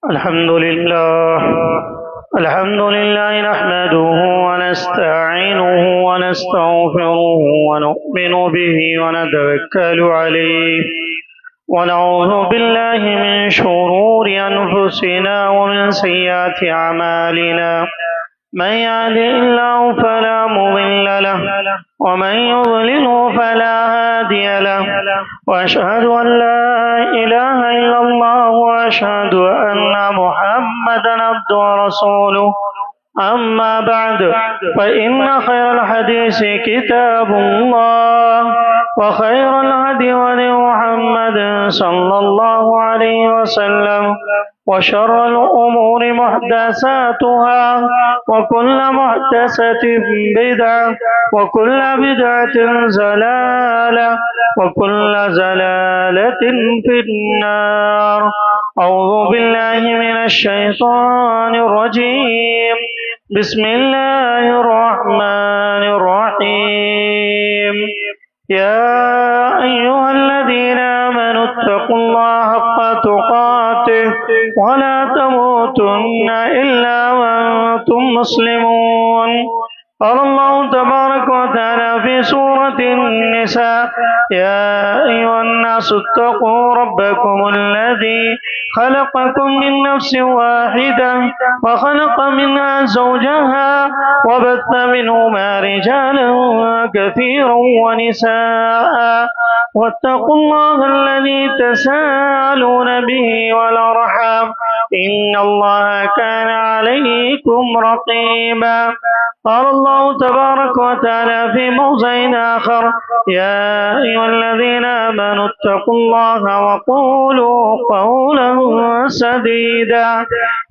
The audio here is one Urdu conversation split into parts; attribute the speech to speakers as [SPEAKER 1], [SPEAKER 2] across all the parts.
[SPEAKER 1] الحمد لله نحمده ونستعينه ونستغفره ونؤمن به ونتوكل عليه ونعوذ بالله من شرور أنفسنا ومن سيئات أعمالنا من يهده الله فلا مضل له ومن يضلله فلا هادي له وأشهد أن لا إله إلا الله وأشهد أن محمدا عبده ورسوله أما بعد فإن خير الحديث كتاب الله وخير الهدي هدي محمد صلى الله عليه وسلم وشر الأمور محدثاتها وكل محدثة بدعة وكل بدعة ضلالة وكل ضلالة في النار. أعوذ بالله من الشيطان الرجيم. بسم الله الرحمن الرحيم. يا أيها الذين آمنوا اتقوا الله حق تقاته ولا تموتن إلا وأنتم مسلمون. قال الله تبارك وتعالى في سورة النساء: يا أيها الناس اتقوا ربكم الذي خلقكم من نفس واحدة وخلق منها زوجها وبث منهما رجالا كثيرا ونساء واتقوا الله الذي تساءلون به والأرحام إن الله كان عليكم رقيبا. قال الله تبارك وتعالى في موضع آخر: يا أيها الذين آمنوا اتقوا الله وقولوا قولا سديدا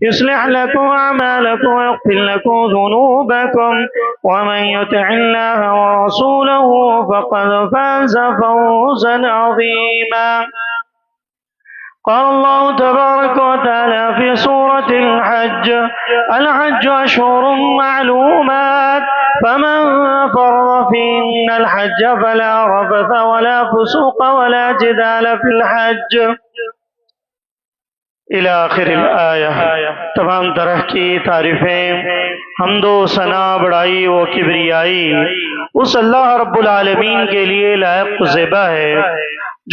[SPEAKER 1] يصلح لكم أعمالكم ويغفر لكم ذنوبكم ومن يطع الله ورسوله فقد فاز فوزا عظيما. قال الله تبارك وتعالى في سورة الحج أشهر معلومات فمن فرض فيهن الحج فلا رفث ولا فسوق ولا جدال في الحج الى آخر الآیہ. تمام طرح کی تعریفیں، حمد و ثنا، بڑائی و کبریائی اس اللہ رب العالمین کے لیے لائق زیبا ہے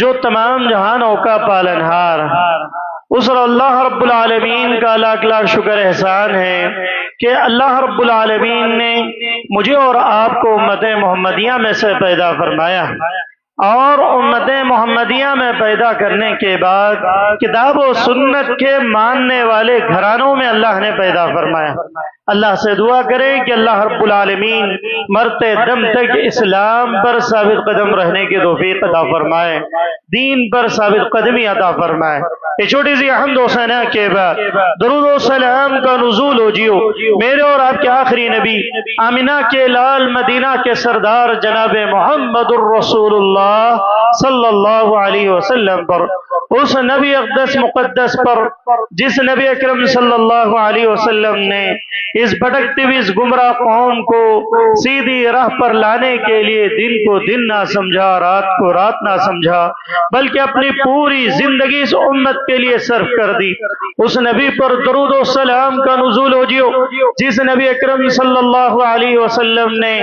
[SPEAKER 1] جو تمام جہانوں کا پالنہار. اس اللہ رب العالمین کا لاکھ لاکھ شکر احسان ہے کہ اللہ رب العالمین نے مجھے اور آپ کو امت محمدیہ میں سے پیدا فرمایا، اور امت محمدیہ میں پیدا کرنے کے بعد کتاب و سنت کے ماننے والے گھرانوں میں اللہ نے پیدا فرمایا. اللہ سے دعا کریں کہ اللہ رب العالمین مرتے دم تک اسلام پر ثابت قدم رہنے کی توفیق عطا فرمائے، دین پر ثابت قدمی عطا فرمائے. یہ چھوٹی سی حمد و ثنا کے بعد درود و سلام کا نزول ہو جیو میرے اور آپ کے آخری نبی، آمینہ کے لال، مدینہ کے سردار جناب محمد الرسول اللہ صلی اللہ علیہ وسلم پر، اس نبی اقدس مقدس پر جس نبی اکرم صلی اللہ علیہ وسلم نے اس بھٹکتی ہوئی اس گمراہ قوم کو سیدھی راہ پر لانے کے لیے دن کو دن نہ سمجھا، رات کو رات نہ سمجھا، بلکہ اپنی پوری زندگی اس امت کے لیے صرف کر دی. اس نبی پر درود و سلام کا نزول ہو جیو جس نبی اکرم صلی اللہ علیہ وسلم نے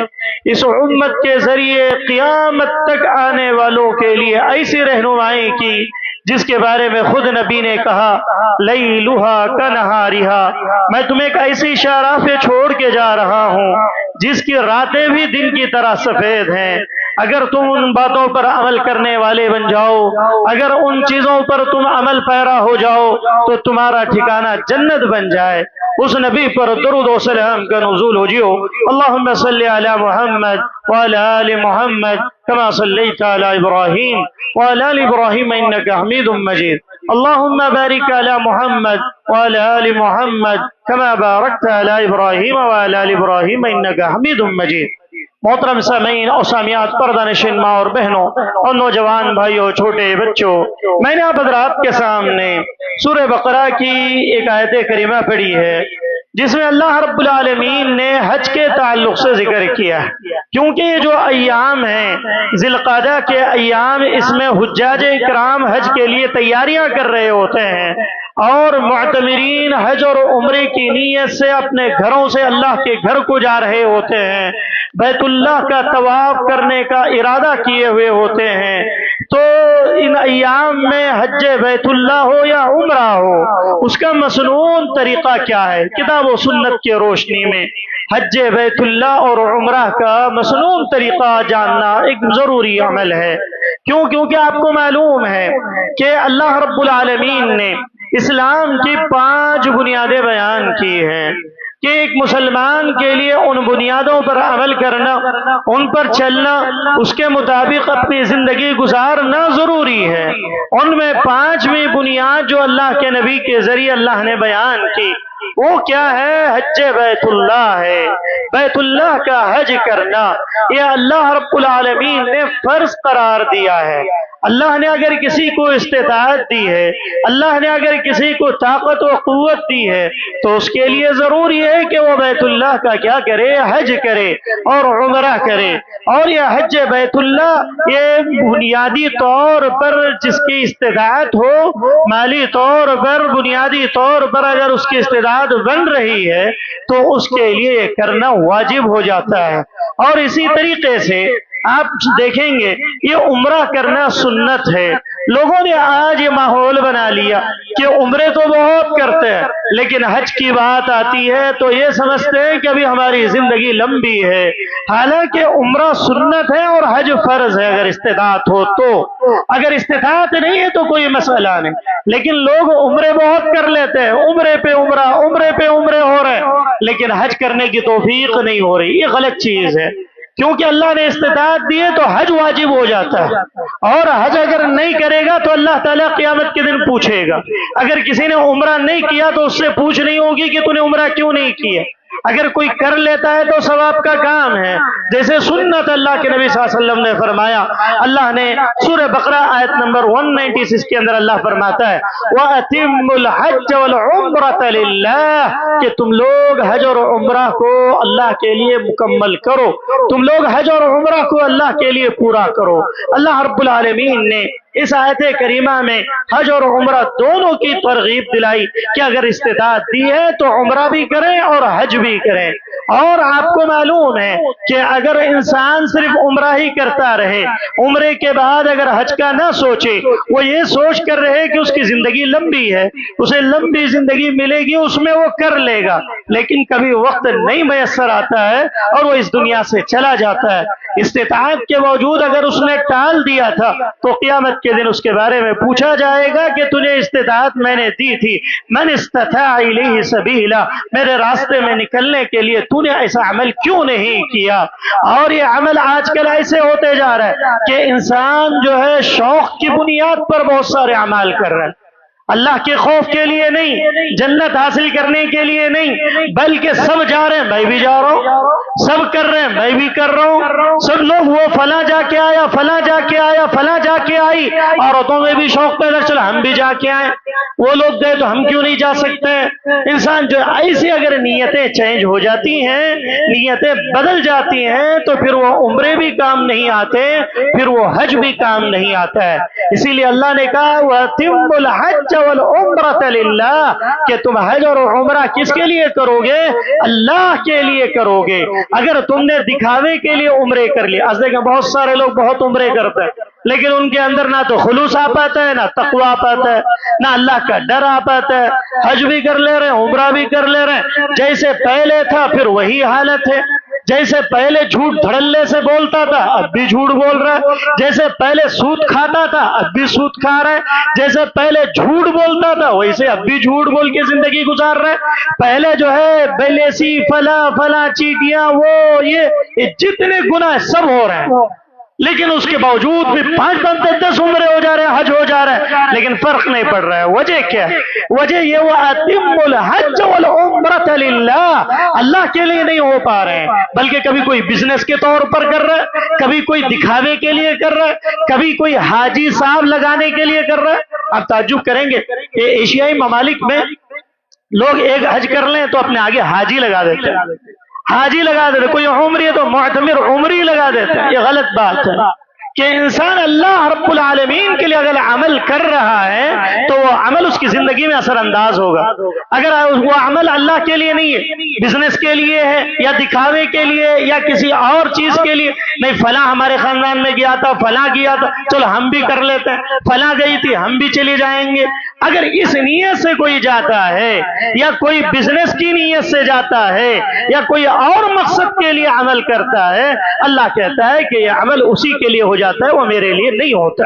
[SPEAKER 1] اس امت کے ذریعے قیامت تک آنے والوں کے لیے ایسی رہنمائی کی جس کے بارے میں خود نبی نے کہا: لیلھا کنہارھا، میں تمہیں ایک ایسی شاہراہ پہ چھوڑ کے جا رہا ہوں جس کی راتیں بھی دن کی طرح سفید ہیں. اگر تم ان باتوں پر عمل کرنے والے بن جاؤ، اگر ان چیزوں پر تم عمل پیرا ہو جاؤ تو تمہارا ٹھکانہ جنت بن جائے. اس نبی پر درود و سلام کا نزول ہو جیو. اللہم صلی علی محمد وعلی آل محمد کما صلیت علی ابراہیم وعلی آل ابراہیم انک حمید مجید. اللہم بارک علی محمد وعلی آل محمد کما بارکت علی ابراہیم وعلی آل ابراہیم انک حمید مجید. محترم سامعین اور سامعات، پردہ نشین ماں اور بہنوں اور نوجوان بھائیوں، چھوٹے بچوں، میں نے آپ حضرات کے سامنے سورہ بقرہ کی ایک آیت کریمہ پڑھی ہے جس میں اللہ رب العالمین نے حج کے تعلق سے ذکر کیا، کیونکہ یہ جو ایام ہیں ذی القعدہ کے ایام، اس میں حجاج کرام حج کے لیے تیاریاں کر رہے ہوتے ہیں اور معتمرین حج اور عمرے کی نیت سے اپنے گھروں سے اللہ کے گھر کو جا رہے ہوتے ہیں، بیت اللہ کا طواف کرنے کا ارادہ کیے ہوئے ہوتے ہیں، تو ان ایام میں حج بیت اللہ ہو یا عمرہ ہو، اس کا مسنون طریقہ کیا ہے؟ کتاب و سنت کی روشنی میں حج بیت اللہ اور عمرہ کا مسنون طریقہ جاننا ایک ضروری عمل ہے۔ کیونکہ آپ کو معلوم ہے کہ اللہ رب العالمین نے اسلام کی 5 بنیادیں بیان کی ہیں کہ ایک مسلمان کے لیے ان بنیادوں پر عمل کرنا، ان پر چلنا، اس کے مطابق اپنی زندگی گزارنا ضروری ہے۔ ان میں 5ویں بنیاد جو اللہ کے نبی کے ذریعے اللہ نے بیان کی وہ کیا ہے؟ حج بیت اللہ ہے۔ بیت اللہ کا حج کرنا یہ اللہ رب العالمین نے فرض قرار دیا ہے۔ اللہ نے اگر کسی کو استطاعت دی ہے، اللہ نے اگر کسی کو طاقت و قوت دی ہے تو اس کے لیے ضروری ہے کہ وہ بیت اللہ کا کیا کرے؟ حج کرے اور عمرہ کرے۔ اور یہ حج بیت اللہ یہ بنیادی طور پر جس کی استطاعت ہو، مالی طور پر بنیادی طور پر اگر اس کی استطاعت بن رہی ہے تو اس کے لیے یہ کرنا واجب ہو جاتا ہے۔ اور اسی طریقے سے آپ دیکھیں گے یہ عمرہ کرنا سنت ہے۔ لوگوں نے آج یہ ماحول بنا لیا کہ عمرے تو بہت کرتے ہیں لیکن حج کی بات آتی ہے تو یہ سمجھتے ہیں کہ ابھی ہماری زندگی لمبی ہے، حالانکہ عمرہ سنت ہے اور حج فرض ہے اگر استطاعت ہو تو۔ اگر استطاعت نہیں ہے تو کوئی مسئلہ نہیں، لیکن لوگ عمرے بہت کر لیتے ہیں، عمرے پہ عمرہ، عمرے پہ عمرے ہو رہے لیکن حج کرنے کی توفیق نہیں ہو رہی۔ یہ غلط چیز ہے، کیونکہ اللہ نے استطاعت دی ہے تو حج واجب ہو جاتا ہے، اور حج اگر نہیں کرے گا تو اللہ تعالیٰ قیامت کے دن پوچھے گا۔ اگر کسی نے عمرہ نہیں کیا تو اس سے پوچھ نہیں ہوگی کہ تو نے عمرہ کیوں نہیں کیا۔ اگر کوئی کر لیتا ہے تو ثواب کا کام ہے، جیسے سنت اللہ کے نبی صلی اللہ علیہ وسلم نے فرمایا۔ اللہ نے سورہ بقرہ آیت نمبر 196 کے اندر اللہ فرماتا ہے وَأَتِمُّ الْحَجَّ وَالْعُمْرَةَ لِلَّهِ، کہ تم لوگ حج اور عمرہ کو اللہ کے لیے مکمل کرو، تم لوگ حج اور عمرہ کو اللہ کے لیے پورا کرو۔ اللہ رب العالمین نے اس آیت کریمہ میں حج اور عمرہ دونوں کی ترغیب دلائی کہ اگر استطاعت دی ہے تو عمرہ بھی کریں اور حج بھی کریں۔ اور آپ کو معلوم ہے کہ اگر انسان صرف عمرہ ہی کرتا رہے، عمرے کے بعد اگر حج کا نہ سوچے، وہ یہ سوچ کر رہے کہ اس کی زندگی لمبی ہے، اسے لمبی زندگی ملے گی، اس میں وہ کر لے گا، لیکن کبھی وقت نہیں میسر آتا ہے اور وہ اس دنیا سے چلا جاتا ہے۔ استطاعت کے باوجود اگر اس نے ٹال دیا تھا تو قیامت کے دن اس کے بارے میں پوچھا جائے گا کہ تجھے استطاعت میں نے دی تھی، من استطاع الیہ سبیلا، میرے راستے میں نکلنے کے لیے تو نے ایسا عمل کیوں نہیں کیا۔ اور یہ عمل آج کل ایسے ہوتے جا رہا ہے کہ انسان جو ہے شوق کی بنیاد پر بہت سارے اعمال کر رہے ہیں، اللہ کے خوف کے لیے نہیں، جنت حاصل کرنے کے لیے نہیں، بلکہ سب جا رہے ہیں میں بھی جا رہا ہوں، سب کر رہے ہیں میں بھی کر رہا ہوں، سب لوگ وہ فلاں جا کے آیا، فلاں جا کے آیا، فلاں جا کے آئی، عورتوں میں بھی شوق پیدا چلا ہم بھی جا کے آئیں، وہ لوگ گئے تو ہم کیوں نہیں جا سکتے۔ انسان جو ایسی اگر نیتیں چینج ہو جاتی ہیں، نیتیں بدل جاتی ہیں تو پھر وہ عمرے بھی کام نہیں آتے، پھر وہ حج بھی کام نہیں آتا ہے۔ اسی لیے اللہ نے کہا وَأَتِمُّ الْحَجَّ وَالْعُمْرَةَ لِلَّهِ، کہ تم حج اور عمرہ کس کے لیے کرو گے؟ اللہ کے لیے کرو گے۔ اگر تم نے دکھاوے کے لیے عمرے کر لیے، آج دیکھیں بہت سارے لوگ بہت عمرے کرتے ہیں لیکن ان کے اندر نہ تو خلوص آ پاتا ہے، نہ تقوی آ پاتا ہے، نہ اللہ کا ڈر آ پاتا ہے۔ حج بھی کر لے رہے ہیں، عمرہ بھی کر لے رہے ہیں، جیسے پہلے تھا پھر وہی حالت ہے۔ جیسے پہلے جھوٹ دھڑلے سے بولتا تھا اب بھی جھوٹ بول رہا ہے، جیسے پہلے سود کھاتا تھا اب بھی سود کھا رہا ہے، جیسے پہلے جھوٹ بولتا تھا ویسے اب بھی جھوٹ بول کے زندگی گزار رہا ہے۔ پہلے جو ہے بیلیسی فلاں چیٹیاں وہ یہ جتنے گناہ سب ہو رہے ہیں، لیکن اس کے باوجود بھی 5 بنتے 10 عمرے ہو جا رہے ہیں، حج ہو جا رہا ہے، لیکن فرق نہیں پڑ رہا ہے۔ وجہ کیا ہے؟ وجہ یہ وَأَتِمُّ الْحَجَّ وَالْعُمْرَةَ لِلَّهِ، اللہ کے لیے نہیں ہو پا رہے ہیں، بلکہ کبھی کوئی بزنس کے طور پر کر رہا ہے، کبھی کوئی دکھاوے کے لیے کر رہا ہے، کبھی کوئی حاجی صاحب لگانے کے لیے کر رہا ہے۔ آپ تعجب کریں گے کہ ایشیائی ممالک میں لوگ ایک حج کر لیں تو اپنے آگے حاجی لگا دیتے ہیں، حاجی لگا دیتے، کوئی عمری ہے تو معتمر عمری لگا دیتے ہیں۔ یہ غلط بات ہے، کہ انسان اللہ رب العالمین کے لیے اگر عمل کر رہا ہے تو وہ عمل اس کی زندگی میں اثر انداز ہوگا. اگر وہ عمل اللہ کے لیے نہیں ہے، بزنس کے لیے ہے یا دکھاوے کے لیے یا کسی اور چیز کے لیے، نہیں فلاں ہمارے خاندان میں گیا تھا، فلاں گیا تھا، چلو ہم بھی کر لیتے ہیں، فلاں گئی تھی ہم بھی چلے جائیں گے، اگر اس نیت سے کوئی جاتا ہے یا کوئی بزنس کی نیت سے جاتا ہے یا کوئی اور مقصد کے لیے عمل کرتا ہے، اللہ کہتا ہے کہ یہ عمل اسی کے لیے ہو جاتا ہے، وہ میرے لیے نہیں ہوتا.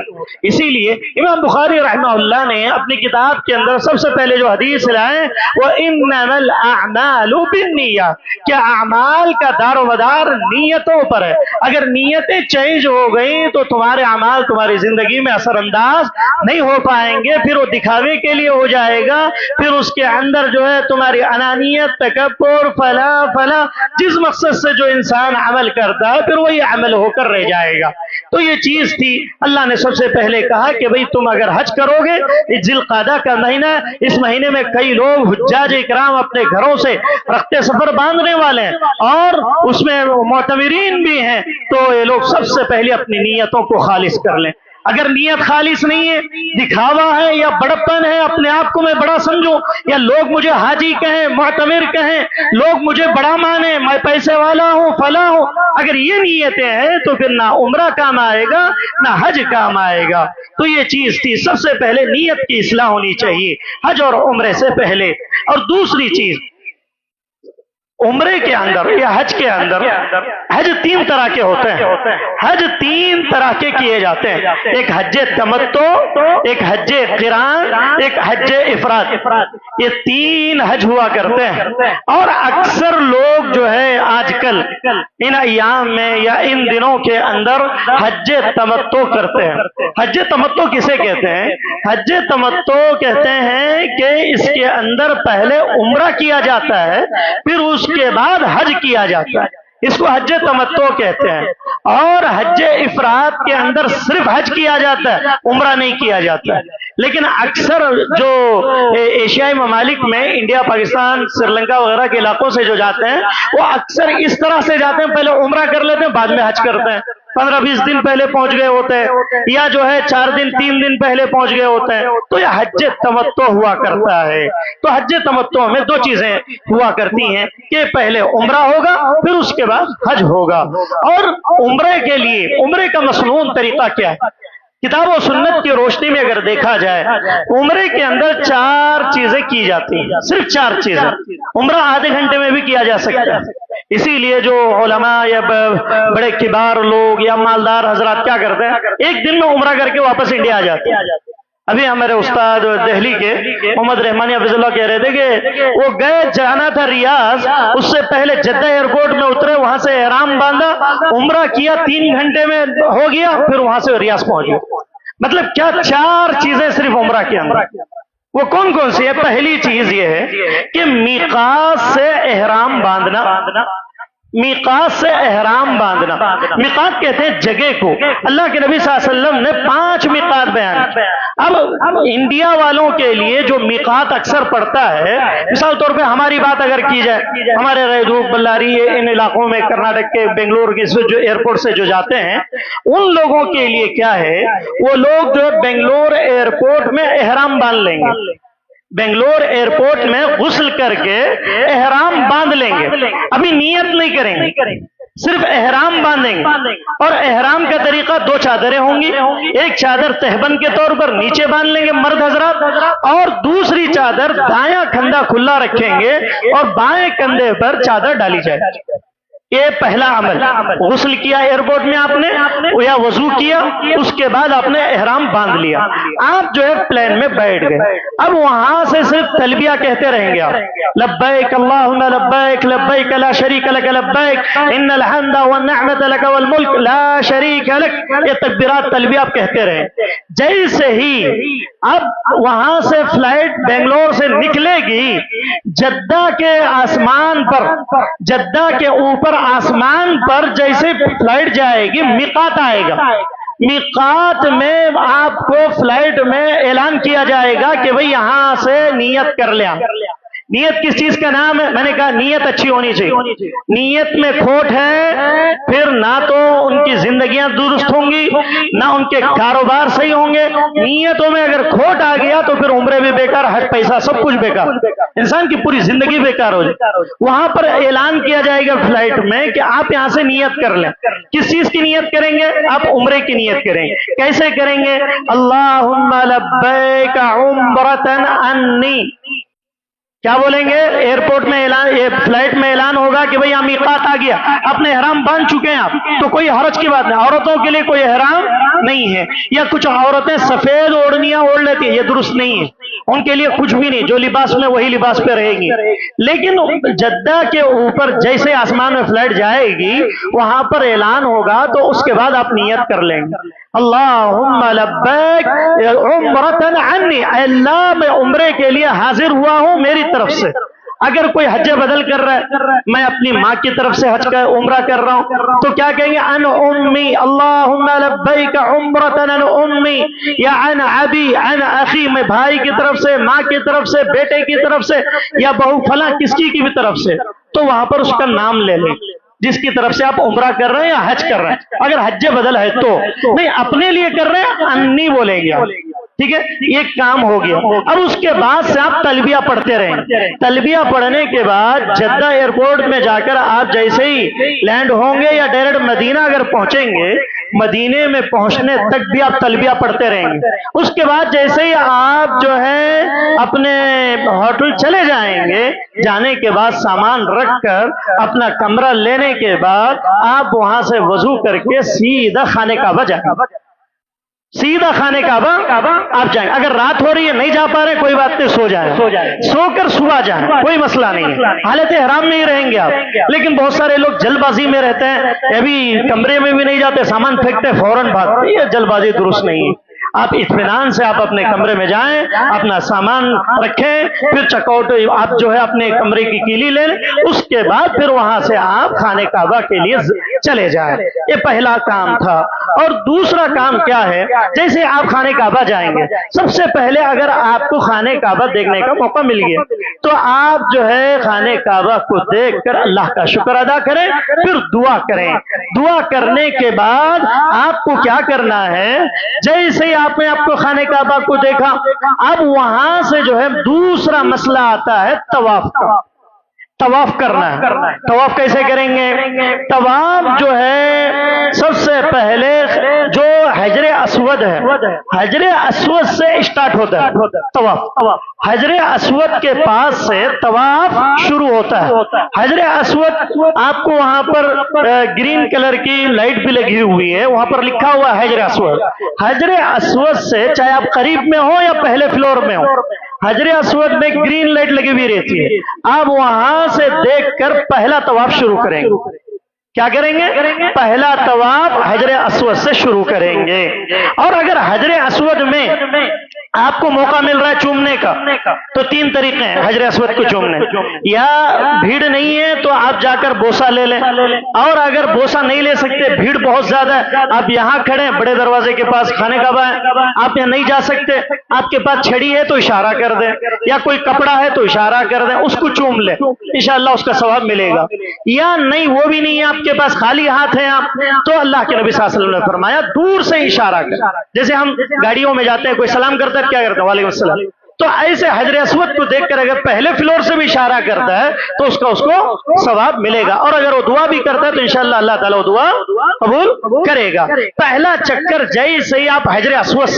[SPEAKER 1] اسی لیے امام بخاری رحمہ اللہ نے اپنی کتاب کے اندر سب سے پہلے جو حدیث لائے وہ انما الاعمال بالنیات، کیا اعمال کا دار و مدار نیتوں پر ہے. اگر نیتیں چینج ہو گئیں تو تمہارے اعمال تمہاری زندگی میں اثر انداز نہیں ہو پائیں گے، پھر وہ دکھاوے کے لیے ہو جائے گا، پھر اس کے اندر جو ہے تمہاری انانیت، تکبر، فلا جس مقصد سے جو انسان عمل کرتا ہے پھر وہی عمل ہو کر رہ جائے گا. تو یہ چیز تھی. اللہ نے سب سے پہلے کہا کہ بھئی تم اگر حج کرو گے، ذی القعدہ کا مہینہ، اس مہینے میں کئی لوگ حجاج اکرام اپنے گھروں سے رخت سفر باندھنے والے ہیں اور اس میں معتمرین بھی ہیں، تو یہ لوگ سب سے پہلے اپنی نیتوں کو خالص کر لیں. اگر نیت خالص نہیں ہے، دکھاوا ہے یا بڑپن ہے، اپنے آپ کو میں بڑا سمجھوں یا لوگ مجھے حاجی کہیں، معتمر کہیں، لوگ مجھے بڑا مانیں، میں پیسے والا ہوں، فلاں ہوں، اگر یہ نیتیں ہیں تو پھر نہ عمرہ کام آئے گا نہ حج کام آئے گا. تو یہ چیز تھی، سب سے پہلے نیت کی اصلاح ہونی چاہیے حج اور عمرے سے پہلے. اور دوسری چیز، عمرے کے اندر یا حج کے اندر حج 3 طرح کے ہوتے ہیں. حج 3 طرح کے کیے جاتے ہیں، ایک حج تمتع، ایک حج قران، ایک حج افراد. یہ 3 حج ہوا کرتے ہیں. اور اکثر لوگ جو ہے آج کل ان ایام میں یا ان دنوں کے اندر حج تمتع کرتے ہیں. حج تمتع کسے کہتے ہیں؟ حج تمتع کہتے ہیں کہ اس کے اندر پہلے عمرہ کیا جاتا ہے، پھر اس کے بعد حج کیا جاتا ہے، اس کو حج تمتع کہتے ہیں. اور حج افراد کے اندر صرف حج کیا جاتا ہے، عمرہ نہیں کیا جاتا ہے. لیکن اکثر جو ایشیائی ممالک میں انڈیا، پاکستان، سری لنکا وغیرہ کے علاقوں سے جو جاتے ہیں وہ اکثر اس طرح سے جاتے ہیں، پہلے عمرہ کر لیتے ہیں بعد میں حج کرتے ہیں. 15-20 دن پہلے پہنچ گئے ہوتے ہیں یا جو ہے 4 دن 3 دن پہلے پہنچ گئے ہوتے ہیں. تو یہ حج تمتع ہوا کرتا ہے. تو حج تمتع میں 2 چیزیں ہوا کرتی ہیں کہ پہلے عمرہ ہوگا پھر اس کے بعد حج ہوگا. اور عمرے کے لیے عمرے کا مصنون طریقہ کیا ہے؟ کتاب و سنت کی روشنی میں اگر دیکھا جائے عمرے کے اندر 4 چیزیں کی جاتی ہیں، صرف 4 چیزیں. عمرہ آدھے گھنٹے میں بھی کیا جا سکتا ہے. اسی لیے جو علماء یا بڑے کبار لوگ یا مالدار حضرات کیا کرتے ہیں، ایک دن میں عمرہ کر کے واپس انڈیا آ جاتے ہیں. ابھی ہمارے استاد دہلی کے محمد رحمانی حفظ اللہ کہہ رہے تھے کہ وہ گئے، جانا تھا ریاض، اس سے پہلے جدہ ایئرپورٹ میں اترے، وہاں سے احرام باندھا، عمرہ کیا، 3 گھنٹے میں ہو گیا، پھر وہاں سے ریاض پہنچ گیا. مطلب کیا 4 چیزیں صرف عمرہ کے اندر. وہ کون کون سی ہے؟ پہلی چیز یہ ہے کہ میقات سے احرام باندھنا. میقات سے احرام باندھنا. میقات کہتے ہیں جگہ کو. اللہ کے نبی صلی اللہ علیہ وسلم نے 5 میقات بیان کیے. اب انڈیا والوں کے لیے جو میقات اکثر پڑتا ہے، مثال طور پہ ہماری بات اگر کی جائے، ہمارے ریدوک، بلاری، ان علاقوں میں کرناٹک کے بنگلور کے جو ایئرپورٹ سے جو جاتے ہیں ان لوگوں کے لیے کیا ہے، وہ لوگ جو بنگلور ایئرپورٹ میں احرام باندھ لیں گے، بنگلور ایئرپورٹ میں غسل کر کے احرام باندھ لیں گے. ابھی نیت نہیں کریں گے، صرف احرام باندھیں گے. اور احرام کا طریقہ 2 چادریں ہوں گی. ایک چادر تہبند کے طور پر نیچے باندھ لیں گے مرد حضرات، اور دوسری چادر دایاں کندھا کھلا رکھیں گے اور بائیں کندھے پر چادر ڈالی جائے گی. یہ پہلا عمل. غسل کیا ایئرپورٹ میں آپ نے یا وضو کیا، اس کے بعد آپ نے احرام باندھ لیا، آپ جو ہے پلین میں بیٹھ گئے. اب وہاں سے صرف تلبیہ کہتے رہیں گے آپ، لبیک اللہم لبیک لبیک لا شریک لک لبیک ان الحمد والنعمت لک والملک لا شریک لک. یہ تکبیرات تلبیہ آپ کہتے رہیں. جیسے ہی اب وہاں سے فلائٹ بنگلور سے نکلے گی، جدہ کے آسمان پر، جدہ کے اوپر آسمان پر جیسے فلائٹ جائے گی میقات آئے گا. میقات میں آپ کو فلائٹ میں اعلان کیا جائے گا کہ بھئی یہاں سے نیت کر لیں. نیت کس چیز کا نام ہے؟ میں نے کہا نیت اچھی ہونی چاہیے. نیت میں کھوٹ ہے پھر نہ تو ان کی زندگیاں درست ہوں گی نہ ان کے کاروبار صحیح ہوں گے. نیتوں میں اگر کھوٹ آ گیا تو پھر عمرے بھی بیکار، حج پیسہ سب کچھ بیکار، انسان کی پوری زندگی بیکار ہو جائے. وہاں پر اعلان کیا جائے گا فلائٹ میں کہ آپ یہاں سے نیت کر لیں. کس چیز کی نیت کریں گے؟ آپ عمرے کی نیت کریں گے. کیسے کریں گے؟ اللہم لبیک عمرتن انی. کیا بولیں گے؟ ایئرپورٹ میں اعلان، فلائٹ میں اعلان ہوگا کہ بھئی یہاں میقات آ گیا، اپنے احرام باندھ چکے ہیں آپ، تو کوئی حرج کی بات نہیں. عورتوں کے لیے کوئی احرام نہیں ہے. یا کچھ عورتیں سفید اوڑھنیاں اوڑھ لیتی ہیں، یہ درست نہیں ہے. ان کے لیے کچھ بھی نہیں، جو لباس میں وہی لباس پہ رہے گی. لیکن جدہ کے اوپر جیسے آسمان میں فلائٹ جائے گی وہاں پر اعلان ہوگا تو اس کے بعد آپ نیت کر لیں گے. اللہم لبیک عمرتن عنی، اے اللہ میں عمرے کے لیے حاضر ہوا ہوں میری طرف سے. اگر کوئی حج بدل کر رہا ہے، میں اپنی ماں کی طرف سے حج کا عمرہ کر رہا ہوں تو کیا کہیں گے؟ ان امی اللہم لبیک عمرتن ان امی، یا ان ابی ان اخی، میں بھائی کی طرف سے، ماں کی طرف سے، بیٹے کی طرف سے، یا بہو فلاں کس کی بھی طرف سے. تو وہاں پر اس کا نام لے لیں جس کی طرف سے آپ عمرہ کر رہے ہیں یا حج کر رہے ہیں. اگر حج بدل ہے تو نہیں، اپنے لیے کر رہے ہیں انی بولیں گے آپ. ٹھیک ہے، یہ کام ہو گیا. اب اس کے بعد سے آپ تلبیہ پڑھتے رہیں. تلبیہ پڑھنے کے بعد جدہ ایئرپورٹ میں جا کر آپ جیسے ہی لینڈ ہوں گے یا ڈائریکٹ مدینہ اگر پہنچیں گے، مدینے میں پہنچنے تک بھی آپ تلبیہ پڑھتے رہیں گے. اس کے بعد جیسے ہی آپ جو ہے اپنے ہوٹل چلے جائیں گے، جانے کے بعد سامان رکھ کر اپنا کمرہ لینے کے بعد آپ وہاں سے وضو کر کے سیدھا خانے کعبہ جائیں. سیدھا خانے کعبہ آپ جائیں. اگر رات ہو رہی ہے نہیں جا پا رہے کوئی بات نہیں، سو جائیں، سو کر صبح جائیں، کوئی مسئلہ نہیں ہے. حالت احرام میں ہی رہیں گے آپ. لیکن بہت سارے لوگ جلد بازی میں رہتے ہیں، ابھی کمرے میں بھی نہیں جاتے، سامان پھینکتے فوراً بھاگتے. یہ جلد بازی درست نہیں ہے. آپ اطمینان سے آپ اپنے کمرے میں جائیں، اپنا سامان رکھیں، پھر چیک آؤٹ آپ جو ہے اپنے کمرے کی کیلی لے لیں. اس کے بعد پھر وہاں سے آپ خانے کعبہ کے لیے چلے جائیں. یہ پہلا کام تھا. اور دوسرا کام کیا ہے؟ جیسے آپ خانے کعبہ جائیں گے، سب سے پہلے اگر آپ کو خانے کعبہ دیکھنے کا موقع مل گیا تو آپ جو ہے خانے کعبہ کو دیکھ کر اللہ کا شکر ادا کریں، پھر دعا کریں. دعا کرنے کے بعد آپ کو کیا کرنا ہے؟ جیسے ہی آپ نے آپ کو خانے کعبہ کو دیکھا، اب وہاں سے جو ہے دوسرا مسئلہ آتا ہے طواف کا. طواف کرنا ہے. طواف کیسے کریں گے؟ طواف جو ہے سب سے پہلے جو حجر اسود ہے، حجر اسود سے اسٹارٹ ہوتا ہے طواف. حجر اسود کے پاس سے طواف شروع ہوتا ہے. حجر اسود آپ کو وہاں پر گرین کلر کی لائٹ بھی لگی ہوئی ہے، وہاں پر لکھا ہوا ہے حجر اسود. حجر اسود سے چاہے آپ قریب میں ہو یا پہلے فلور میں ہو، حجر اسود میں گرین لائٹ لگی ہوئی رہتی ہے. آپ وہاں سے دیکھ کر پہلا طواف شروع کریں گے. کیا کریں گے؟ پہلا طواف حجر اسود سے شروع کریں گے. اور اگر حجر اسود میں آپ کو موقع مل رہا ہے چومنے کا تو تین طریقے ہیں حجر اسود کو چومنے. یا بھیڑ نہیں ہے تو آپ جا کر بوسہ لے لیں، اور اگر بوسہ نہیں لے سکتے، بھیڑ بہت زیادہ ہے، آپ یہاں کھڑے ہیں بڑے دروازے کے پاس خانے کعبہ ہے، آپ یہاں نہیں جا سکتے، آپ کے پاس چھڑی ہے تو اشارہ کر دیں، یا کوئی کپڑا ہے تو اشارہ کر دیں، اس کو چوم لیں، انشاءاللہ اس کا ثواب ملے گا. یا نہیں وہ بھی نہیں ہے آپ کے پاس، خالی ہاتھ ہیں آپ، تو اللہ کے نبی صلی اللہ علیہ وسلم نے فرمایا دور سے اشارہ کر. جیسے ہم گاڑیوں میں جاتے ہیں، کوئی سلام کرتا ہے کیا کرتا ہے؟ وعلیکم السلام. تو ایسے حجر اسود کو دیکھ کر اگر پہلے فلور سے بھی اشارہ کرتا ہے تو اس کو ثواب ملے گا. اور اگر وہ دعا بھی کرتا ہے تو انشاءاللہ اللہ تعالیٰ وہ دعا قبول کرے گا. پہلا چکر جیسے ہی آپ حجر اسود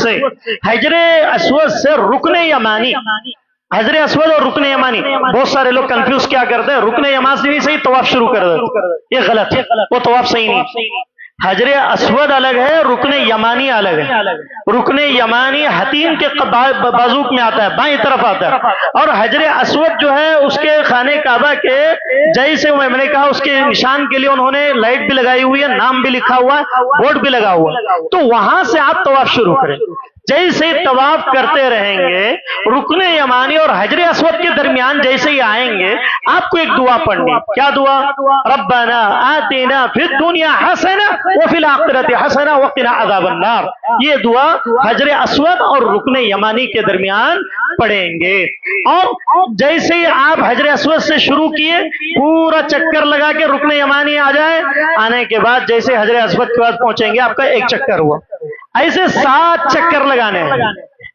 [SPEAKER 1] سے رکن یمانی، حجر اسود اور رکن یمانی، بہت سارے لوگ کنفیوز کیا کرتے ہیں، رکن یمانی سے ہی طواف شروع کر دیتے. یہ غلط ہے، وہ طواف صحیح نہیں. حجر اسود الگ ہے، رکن یمانی الگ ہے. رکن یمانی حتیم کے بازوق میں آتا ہے، بائیں طرف آتا ہے. اور حجر اسود جو ہے اس کے خانے کعبہ کے جیسے میں نے کہا اس کے نشان کے لیے انہوں نے لائٹ بھی لگائی ہوئی ہے، نام بھی لکھا ہوا ہے، بورڈ بھی لگا ہوا ہے. تو وہاں سے آپ طواف شروع کریں. جیسے طواف کرتے رہیں گے، رکن یمانی اور حجر اسود کے درمیان جیسے ہی آئیں گے آپ کو ایک دعا پڑھنی. کیا دعا؟ ربنا آتنا فی الدنیا حسنہ وفی الآخرۃ حسنہ وقنا عذاب النار. یہ دعا حجر اسود اور رکن یمانی کے درمیان پڑیں گے۔ اور جیسے ہی آپ حجر اسود سے شروع کیے پورا چکر لگا کے رکن یمانی آ جائے، آنے کے بعد جیسے حجر اسود کے پاس پہنچیں گے آپ کا ایک چکر ہوا، ایسے 7 چکر لگانے ہیں۔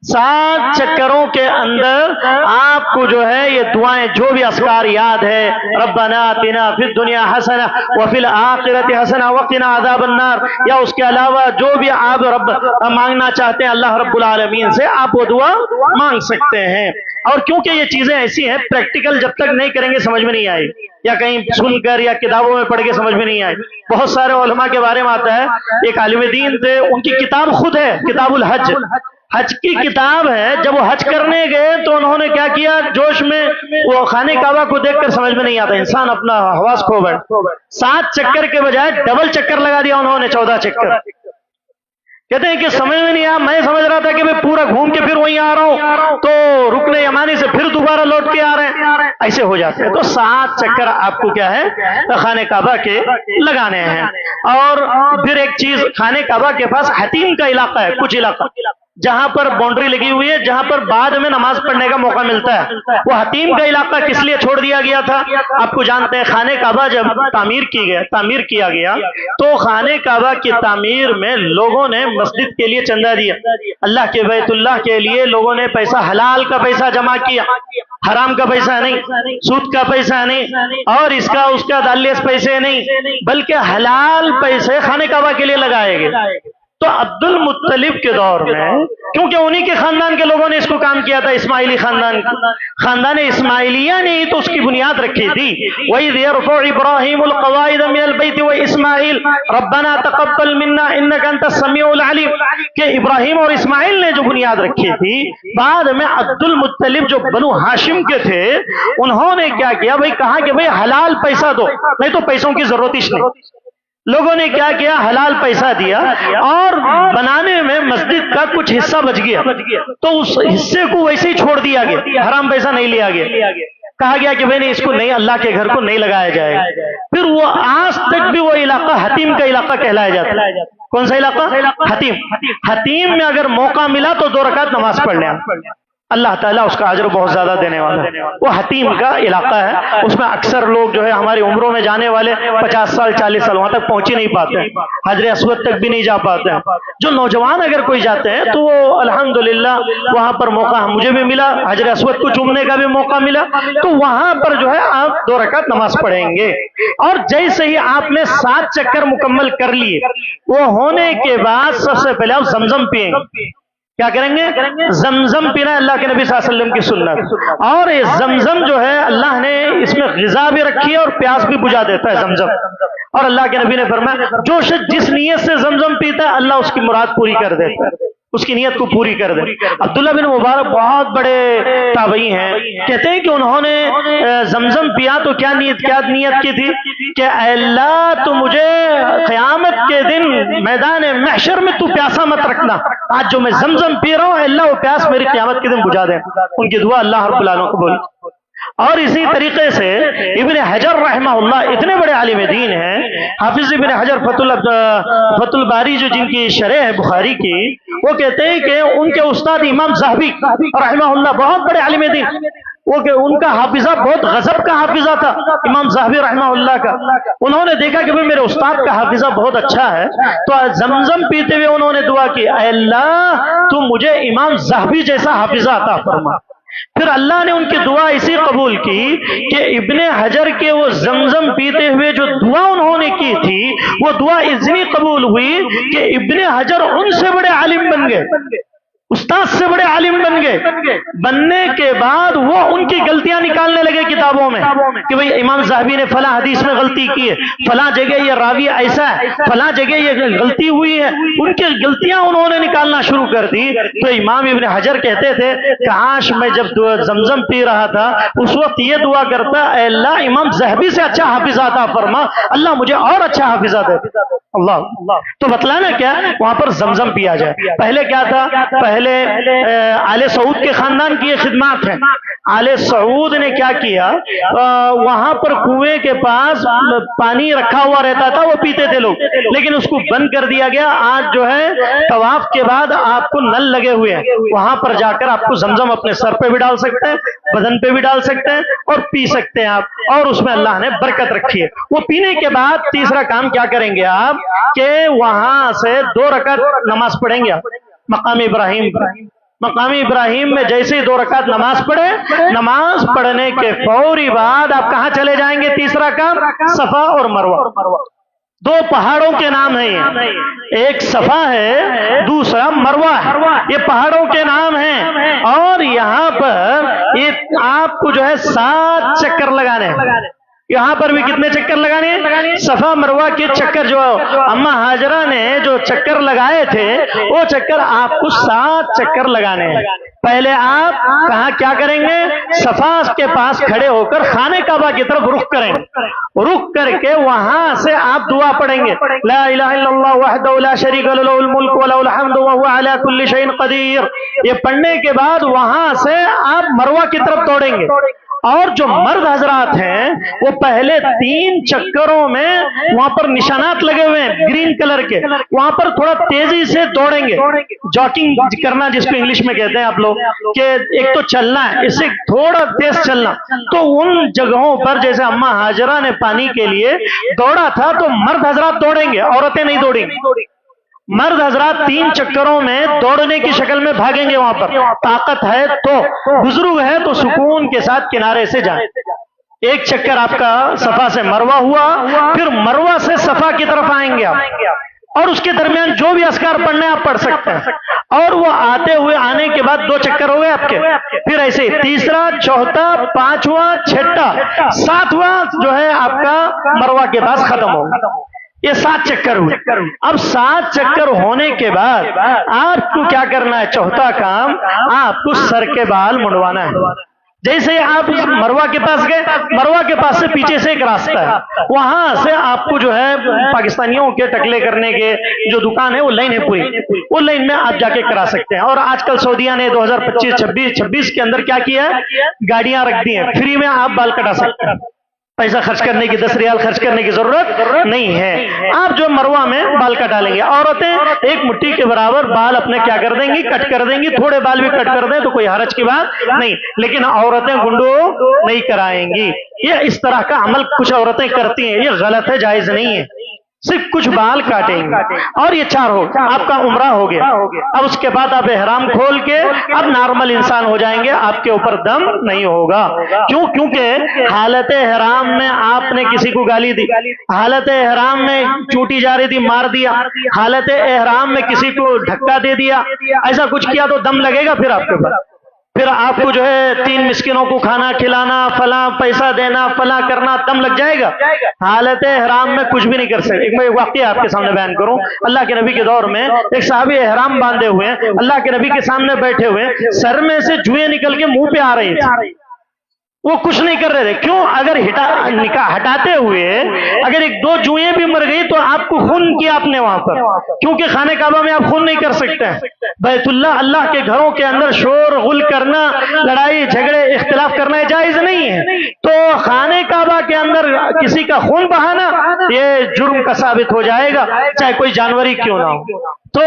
[SPEAKER 1] 7 چکروں کے اندر آپ کو جو ہے یہ دعائیں جو بھی اذکار یاد ہے، ربنا آتنا فی الدنیا حسنہ وفی الآخرۃ حسنہ وقنا عذاب النار، یا اس کے علاوہ جو بھی آپ رب مانگنا چاہتے ہیں اللہ رب العالمین سے، آپ وہ دعا مانگ سکتے ہیں۔ اور کیونکہ یہ چیزیں ایسی ہیں پریکٹیکل جب تک نہیں کریں گے سمجھ میں نہیں آئی، یا کہیں سن کر یا کتابوں میں پڑھ کے سمجھ میں نہیں آئی۔ بہت سارے علماء کے بارے میں آتا ہے، ایک عالم دین تھے، ان کی کتاب خود ہے کتاب الحج، حج کی کتاب ہے۔ جب وہ حج کرنے گئے تو انہوں نے کیا کیا، جوش میں وہ خانہ کعبہ کو دیکھ کر سمجھ میں نہیں آتا، انسان اپنا حواس کھو بیٹھ، 7 چکر کے بجائے ڈبل چکر لگا دیا انہوں نے، 14 چکر۔ کہتے ہیں کہ سمجھ میں نہیں آیا، میں سمجھ رہا تھا کہ میں پورا گھوم کے پھر وہیں آ رہا ہوں، تو رکن یمانی سے پھر دوبارہ لوٹ کے آ رہے ہیں، ایسے ہو جاتے ہیں۔ تو 7 چکر آپ کو کیا ہے خانہ کعبہ کے لگانے ہیں۔ اور پھر ایک چیز، خانہ کعبہ کے پاس حتیم کا علاقہ ہے، کچھ علاقہ جہاں پر باؤنڈری لگی ہوئی ہے، جہاں پر بعد میں نماز پڑھنے کا موقع ملتا ہے۔ وہ حتیم کا علاقہ کس لیے چھوڑ دیا گیا تھا آپ کو جانتے ہیں؟ خانہ کعبہ جب تعمیر کیا گیا تو خانہ کعبہ کی تعمیر میں لوگوں نے مسجد کے لیے چندہ دیا، اللہ کے بیت اللہ کے لیے لوگوں نے پیسہ، حلال کا پیسہ جمع کیا، حرام کا پیسہ نہیں، سود کا پیسہ نہیں، اور اس کا دالیس پیسے نہیں، بلکہ حلال پیسے خانہ کعبہ کے لیے لگائے گئے۔ تو عبد المطلب کے دور میں، کیونکہ انہی کے خاندان کے لوگوں نے اس کو کام کیا تھا، اسماعیلی خاندان اسماعیلیہ نے ہی تو اس کی بنیاد رکھی تھی۔ وَإِذْ يَرْفَعُ إِبْرَاهِيمُ الْقَوَاعِدَ مِنَ الْبَيْتِ وَإِسْمَاعِيلُ رَبَّنَا تَقَبَّلْ مِنَّا إِنَّكَ أَنْتَ السَّمِيعُ الْعَلِيمُ، کہ ابراہیم اور اسماعیل نے جو بنیاد رکھی تھی، بعد میں عبد المطلب جو بنو ہاشم کے تھے انہوں نے کیا کیا، بھائی کہا کہ بھائی حلال پیسہ دو، نہیں تو پیسوں کی ضرورت ہی نہیں۔ لوگوں نے کیا کیا، حلال پیسہ دیا، اور بنانے میں مسجد کا کچھ حصہ بچ گیا تو اس حصے کو ویسے ہی چھوڑ دیا گیا، حرام پیسہ نہیں لیا گیا، کہا گیا کہ بھئی نہیں، اس کو نہیں، اللہ کے گھر کو نہیں لگایا جائے گا۔ پھر وہ آج تک بھی وہ علاقہ حتیم کا علاقہ کہلایا جاتا ہے۔ کون سا علاقہ؟ حتیم میں اگر موقع ملا تو 2 رکعت نماز پڑھ لیں، اللہ تعالیٰ اس کا اجر بہت زیادہ دینے والا ہے۔ وہ حتیم کا علاقہ ہے، اس میں اکثر لوگ جو ہے ہماری عمروں میں جانے والے 50 سال 40 سال وہاں تک پہنچ ہی نہیں پاتے، حجر اسود تک بھی نہیں جا پاتے ہیں۔ جو نوجوان اگر کوئی جاتے ہیں تو وہ الحمدللہ وہاں پر موقع مجھے بھی ملا، حجر اسود کو چومنے کا بھی موقع ملا، تو وہاں پر جو ہے آپ 2 رکعت نماز پڑھیں گے۔ اور جیسے ہی آپ نے 7 چکر مکمل کر لیے، وہ ہونے کے بعد سب سے پہلے آپ زمزم پیئیں گے۔ کیا کریں گے؟ زمزم پینا اللہ کے نبی صلی اللہ علیہ وسلم کی سنت، اور یہ زمزم جو ہے اللہ نے اس میں غذا بھی رکھی ہے اور پیاس بھی بجھا دیتا ہے زمزم۔ اور اللہ کے نبی نے فرمایا جو شخص جس نیت سے زمزم پیتا ہے اللہ اس کی مراد پوری کر دیتا ہے، اس کی نیت کو پوری کر دے۔ عبداللہ بن مبارک بہت بڑے تابعی ہیں، کہتے ہیں کہ انہوں نے زمزم پیا تو کیا نیت کی تھی کہ اے اللہ تو مجھے قیامت کے دن میدان محشر میں تو پیاسا مت رکھنا، آج جو میں زمزم پی رہا ہوں اے اللہ وہ پیاس میری قیامت کے دن بجھا دے۔ ان کی دعا اللہ رب العالمین قبول۔ اور اسی طریقے سے ابن حجر رحمہ اللہ اتنے بڑے عالم دین ہیں، حافظ ابن حجر فتح الباری جو جن کی شرح ہے بخاری کی، وہ کہتے ہیں کہ ان کے استاد امام زاہبی رحمہ اللہ بہت بڑے عالم دین، وہ کہ ان کا حافظہ بہت غضب کا حافظہ تھا امام زاہبی رحمہ اللہ کا۔ انہوں نے دیکھا کہ میرے استاد کا حافظہ بہت اچھا ہے، تو زمزم پیتے ہوئے انہوں نے دعا کی اے اللہ تو مجھے امام زاہبی جیسا حافظہ عطا فرما۔ پھر اللہ نے ان کی دعا اسی قبول کی کہ ابن حجر کے وہ زمزم پیتے ہوئے جو دعا انہوں نے کی تھی وہ دعا اتنی قبول ہوئی کہ ابن حجر ان سے بڑے عالم بن گئے، استاد سے بڑے عالم بن گئے۔ بننے کے بعد وہ ان کی غلطیاں نکالنے لگے کتابوں میں کہ بھئی امام زاہبی نے فلاں حدیث میں غلطی کی ہے، فلاں جگہ یہ راوی ایسا ہے، فلاں جگہ یہ غلطی ہوئی ہے، ان کی غلطیاں انہوں نے نکالنا شروع کر دی۔ تو امام ابن حجر کہتے تھے کاش میں جب زمزم پی رہا تھا اس وقت یہ دعا کرتا اے اللہ امام زاہبی سے اچھا حافظہ عطا فرما، اللہ مجھے اور اچھا حافظہ دے۔ اللہ تو بتلانا کیا وہاں پر زمزم پیا جائے۔ پہلے کیا تھا؟ پہلے آل سعود کے خاندان کی یہ خدمات ہیں، آل سعود نے کیا کیا، وہاں پر کنویں کے پاس پانی رکھا ہوا رہتا تھا، وہ پیتے تھے لوگ، لیکن اس کو بند کر دیا گیا۔ آج جو ہے طواف کے بعد آپ کو نل لگے ہوئے ہیں، وہاں پر جا کر آپ کو زمزم اپنے سر پہ بھی ڈال سکتے ہیں، بدن پہ بھی ڈال سکتے ہیں اور پی سکتے ہیں آپ، اور اس میں اللہ نے برکت رکھی ہے۔ وہ پینے کے بعد تیسرا کام کیا کریں گے آپ کہ وہاں سے 2 رکعت نماز پڑھیں گے آپ مقام ابراہیم پر۔ مقام ابراہیم میں جیسے ہی 2 رکعت نماز پڑھے، نماز پڑھنے کے فوری بعد آپ کہاں چلے جائیں گے؟ تیسرا کام صفا اور مروہ، 2 پہاڑوں کے نام ہیں یہ، ایک صفا ہے، دوسرا مروہ ہے، یہ پہاڑوں کے نام ہیں، اور یہاں پر یہ آپ کو جو ہے 7 چکر لگانے ہیں۔ یہاں پر بھی کتنے چکر لگانے ہیں؟ صفا مروہ کے چکر، جو اما ہاجرہ نے جو چکر لگائے تھے وہ چکر آپ کو 7 چکر لگانے ہیں۔ پہلے آپ کہاں کیا کریں گے؟ صفا کے پاس کھڑے ہو کر خانہ کعبہ کی طرف رخ کریں، رخ کر کے وہاں سے آپ دعا پڑھیں گے، لا الہ الا اللہ وحدہ لا شریک لہ لہ الملک ولہ الحمد وہو علی کل شیء قدیر۔ یہ پڑھنے کے بعد وہاں سے آپ مروہ کی طرف دوڑیں گے، اور جو مرد حضرات ہیں وہ پہلے 3 چکروں میں وہاں پر نشانات لگے ہوئے ہیں گرین کلر کے، وہاں پر تھوڑا تیزی سے دوڑیں گے، جاکنگ کرنا جس کو انگلش میں کہتے ہیں آپ لوگ، کہ ایک تو چلنا ہے، اس سے تھوڑا تیز چلنا۔ تو ان جگہوں پر جیسے اما ہاجرہ نے پانی کے لیے دوڑا تھا تو مرد حضرات دوڑیں گے، عورتیں نہیں دوڑیں گی۔ مرد حضرات 3 چکروں میں دوڑنے کی شکل میں بھاگیں گے، وہاں پر طاقت ہے تو، بزرگ ہے تو سکون کے ساتھ کنارے سے جائیں۔ 1 چکر آپ کا صفا سے مروہ ہوا، پھر مروہ سے صفا کی طرف آئیں گے آپ، اور اس کے درمیان جو بھی اذکار پڑھنے آپ پڑھ سکتے ہیں، اور وہ آتے ہوئے آنے کے بعد 2 چکر ہو گئے آپ کے، پھر ایسے تیسرا، چوتھا، 5واں، 6واں، 7واں جو ہے آپ کا مروہ کے پاس ختم ہوگا۔ یہ 7 چکر ہوئے۔ اب 7 چکر ہونے کے بعد آپ کو کیا کرنا ہے؟ چوتھا کام، آپ کو سر کے بال منڈوانا ہے۔ جیسے آپ مروہ کے پاس گئے، مروہ کے پاس سے پیچھے سے ایک راستہ ہے، وہاں سے آپ کو جو ہے پاکستانیوں کے ٹکلے کرنے کے جو دکان ہے وہ لائن ہے پوری، وہ لائن میں آپ جا کے کرا سکتے ہیں۔ اور آج کل سعودیہ نے 2025-26 کے اندر کیا کیا ہے؟ گاڑیاں رکھ دی ہیں، فری میں آپ بال کٹا سکتے ہیں، پیسہ خرچ کرنے کی، 10 ریال خرچ کرنے کی ضرورت نہیں ہے۔ آپ جو مروہ میں بال کٹا لیں گے، عورتیں 1 مٹھی کے برابر بال اپنے کیا کر دیں گی؟ کٹ کر دیں گی، تھوڑے بال بھی کٹ کر دیں تو کوئی حرج کی بات نہیں، لیکن عورتیں گنڈو نہیں کرائیں گی۔ یہ اس طرح کا عمل کچھ عورتیں کرتی ہیں، یہ غلط ہے، جائز نہیں ہے، صرف کچھ بال کاٹیں گے، اور یہ 4 ہو آپ کا عمرہ ہو گیا۔ اب اس کے بعد آپ احرام کھول کے اب نارمل انسان ہو جائیں گے، آپ کے اوپر دم نہیں ہوگا۔ کیوں؟ کیونکہ حالت احرام میں آپ نے کسی کو گالی دی، حالت احرام میں چوٹی جا رہی تھی مار دیا، حالت احرام میں کسی کو دھکا دے دیا، ایسا کچھ کیا تو دم لگے گا پھر آپ کے اوپر۔ پھر آپ کو جو ہے 3 مسکینوں کو کھانا کھلانا، فلاں پیسہ دینا، فلاں کرنا، دم لگ جائے گا۔ حالت احرام میں کچھ بھی نہیں کر سکتے۔ ایک میں واقعہ آپ کے سامنے بیان کروں، اللہ کے نبی کے دور میں ایک صحابی احرام باندھے ہوئے ہیں، اللہ کے نبی کے سامنے بیٹھے ہوئے، سر میں سے جوئیں نکل کے منہ پہ آ رہی تھی، وہ کچھ نہیں کر رہے تھے۔ کیوں؟ اگر ہٹاتے ہوئے اگر 1-2 جوئیں بھی مر گئی تو آپ کو خون کیا آپ نے وہاں پر، کیونکہ خانہ کعبہ میں آپ خون نہیں کر سکتے ہیں۔ بیت اللہ کے گھروں کے اندر شور غل کرنا، لڑائی جھگڑے اختلاف کرنا جائز نہیں ہے، تو خانہ کعبہ کے اندر کسی کا خون بہانا یہ جرم کا ثابت ہو جائے گا، چاہے کوئی جانور ہی کیوں نہ ہو۔ تو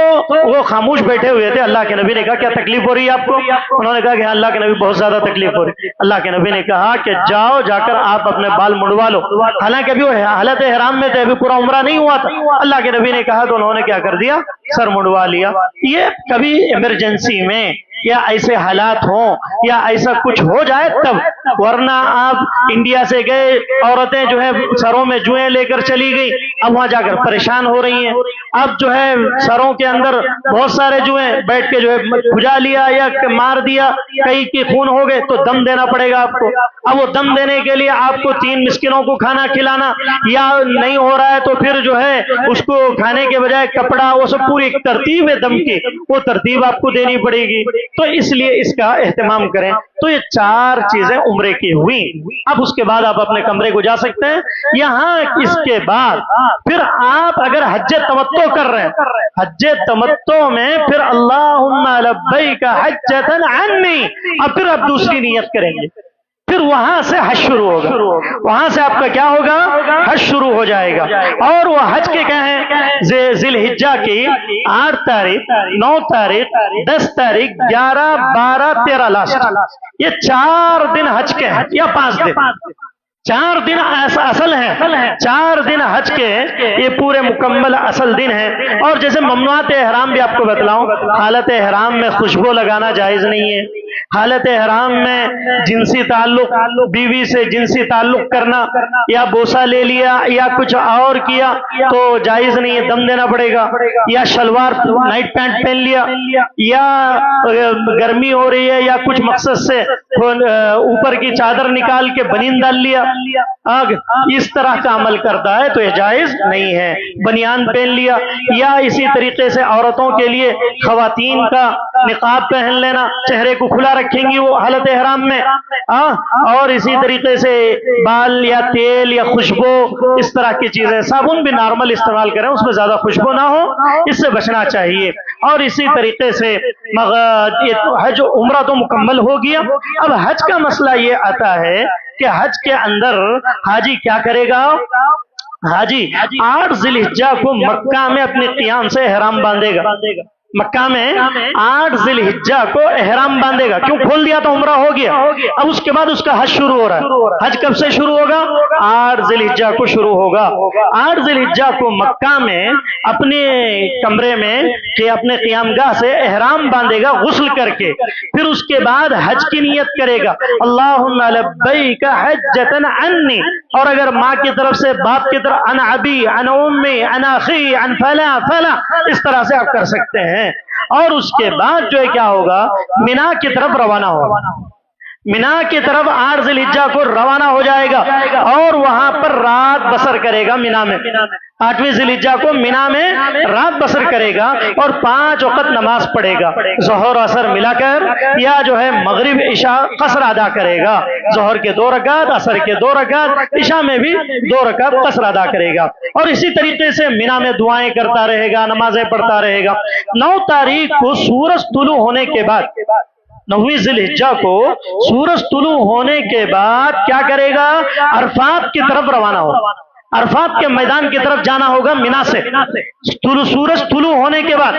[SPEAKER 1] وہ خاموش بیٹھے ہوئے تھے، اللہ کے نبی نے کہا کیا تکلیف ہو رہی ہے آپ کو؟ انہوں نے کہا کہ اللہ کے نبی بہت زیادہ تکلیف ہو رہی ہے۔ اللہ کے نبی نے کہا کہ جاؤ، جا کر آپ اپنے بال منڈوا لو، حالانکہ ابھی وہ حالت احرام میں تھے، ابھی پورا عمرہ نہیں ہوا تھا۔ اللہ کے نبی نے کہا تو انہوں نے کیا کر دیا؟ سر منڈوا لیا۔ یہ کبھی ایمرجنسی میں یا ایسے حالات ہوں یا ایسا کچھ ہو جائے تب، ورنہ آپ انڈیا سے گئے، عورتیں جو ہے سروں میں جوئیں لے کر چلی گئی، اب وہاں جا کر پریشان ہو رہی ہیں، اب جو ہے سروں کے اندر بہت سارے جوئیں بیٹھ کے جو ہے کھجا لیا یا مار دیا، کئی کی خون ہو گئے تو دم دینا پڑے گا آپ کو۔ اب وہ دم دینے کے لیے آپ کو 3 مسکینوں کو کھانا کھلانا، یا نہیں ہو رہا ہے تو پھر جو ہے اس کو کھانے کے بجائے کپڑا، وہ سب پوری ایک ترتیب ہے دم کی، وہ ترتیب آپ کو دینی پڑے گی۔ تو اس لیے اس کا اہتمام کریں۔ تو یہ 4 چیزیں عمرے کی ہوئی۔ اب اس کے بعد آپ اپنے کمرے کو جا سکتے ہیں۔ یہاں اس کے بعد پھر آپ اگر حج تمتع کر رہے ہیں، حج تمتع میں پھر اللہم لبیک حجۃ عنی، اب پھر آپ دوسری نیت کریں گے، پھر وہاں سے حج شروع ہوگا، وہاں سے آپ کا کیا ہوگا؟ حج شروع ہو جائے گا۔ اور وہ حج کے کیا ہیں؟ ذی الحجہ کی 8 تاریخ، 9 تاریخ، 10 تاریخ، 11، 12، 13 لاسٹ، یہ 4 دن حج کے ہیں یا 5 دن؟ 4 دن اصل ہیں، 4 دن حج کے یہ پورے مکمل اصل دن ہیں۔ اور جیسے ممنوعات احرام بھی آپ کو بتلاؤں، حالت احرام میں خوشبو لگانا جائز نہیں ہے، حالت احرام میں جنسی تعلق، بیوی سے جنسی تعلق کرنا یا بوسہ لے لیا یا کچھ اور کیا تو جائز نہیں ہے، دم دینا پڑے گا، یا شلوار نائٹ پینٹ پہن لیا، یا گرمی ہو رہی ہے یا کچھ مقصد سے اوپر کی چادر نکال کے بنین ڈال لیا، اس طرح کا عمل کرتا ہے تو یہ جائز نہیں ہے۔ بنیان پہن لیا، یا اسی طریقے سے عورتوں کے لیے خواتین کا نقاب پہن لینا، چہرے کو کھلا رکھیں گی وہ حالت احرام میں، اور اسی طریقے سے بال یا تیل یا خوشبو اس طرح کی چیزیں، صابن بھی نارمل استعمال کریں، اس میں زیادہ خوشبو نہ ہو، اس سے بچنا چاہیے۔ اور اسی طریقے سے حج عمرہ تو مکمل ہو گیا۔ اب حج کا مسئلہ یہ آتا ہے کہ حج کے اندر حاجی کیا کرے گا؟ حاجی 8 ذی الحجہ کو مکہ میں اپنے قیام سے احرام باندھے گا، مکہ میں 8 ذی الحجہ کو احرام باندھے گا، کیوں؟ کھول دیا تو عمرہ ہو گیا۔ اب اس کے بعد اس کا حج شروع ہو رہا ہے۔ حج کب سے شروع ہوگا؟ 8 ذی الحجہ کو شروع ہوگا۔ 8 ذی الحجہ کو مکہ میں اپنے کمرے میں کہ اپنے قیام گاہ سے احرام باندھے گا غسل کر کے، پھر اس کے بعد حج کی نیت کرے گا، اللہم لبیک حجۃ عنی، اور اگر ماں کی طرف سے، باپ کی طرف، عن ابی، عن امی، عن اخی، عن فلاں فلاں، اس طرح سے آپ کر سکتے ہیں۔ اور اس کے بعد جو ہے کیا ہوگا؟ مینا کی طرف روانہ ہوگا، مینا کی طرف 8 ذی الحجہ کو روانہ ہو جائے گا اور وہاں پر رات بسر کرے گا مینا میں۔ 8ویں ذی الحجہ کو مینا میں رات بسر کرے گا اور 5 وقت نماز پڑھے گا، ظہر اثر ملا کر، یا جو ہے مغرب عشاء قصر ادا کرے گا، ظہر کے 2 رکعت، عصر کے 2 رکعت، عشاء میں بھی 2 رکعت قصر ادا کرے گا، اور اسی طریقے سے مینا میں دعائیں کرتا رہے گا، نمازیں پڑھتا رہے گا۔ 9 تاریخ کو سورج طلوع ہونے کے بعد، 9ویں ذی الحجہ کو سورج طلوع ہونے کے بعد کیا کرے گا؟ عرفات کی طرف روانہ ہوگا، عرفات کے میدان کی طرف جانا ہوگا مینا سے۔ سورج طلوع ہونے کے بعد